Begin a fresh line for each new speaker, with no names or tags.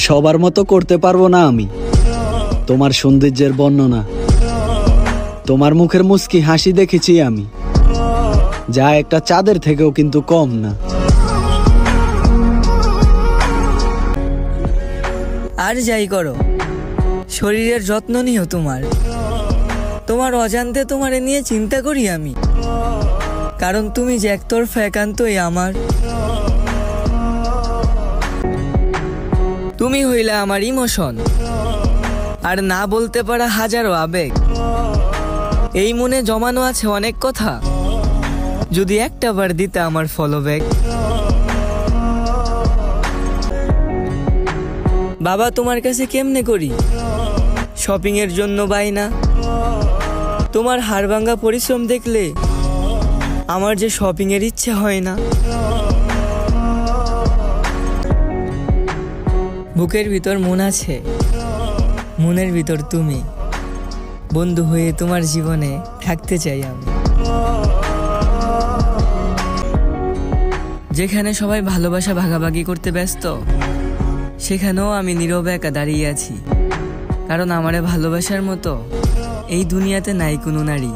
সবার মতো করতে পারবো না আমি তোমার সৌন্দর্যের বর্ণনা। তোমার মুখের মুস্কি হাসি দেখেছি আমি, যা একটা চাঁদের থেকেও কিন্তু কম না।
আর যাই করো, শরীরের যত্ন নিও তোমার। তোমার অজান্তে তোমারে নিয়ে চিন্তা করি আমি, কারণ তুমি যে একতরফা একান্তই আমার। তুমি হইলা আমার ইমোশন, আর না বলতে পারা হাজারো আবেগ। এই মনে জমানো আছে অনেক কথা, যদি একটা বার দিতে আমার ফলো ব্যাক। বাবা, তোমার কাছে কেমনে করি শপিং এর জন্য বাইনা? তোমার হাড়ভাঙ্গা পরিশ্রম দেখলে আমার যে শপিং এর ইচ্ছে হয় না। বুকের ভিতর মন আছে, মনের ভিতর তুমি। বন্ধু হয়ে তোমার জীবনে থাকতে চাই আমি। যেখানে সবাই ভালোবাসা ভাগাভাগি করতে ব্যস্ত, সেখানেও আমি নীরবে একা দাঁড়িয়ে আছি, কারণ আমারে ভালোবাসার মতো এই দুনিয়াতে নাই কোনো নারী।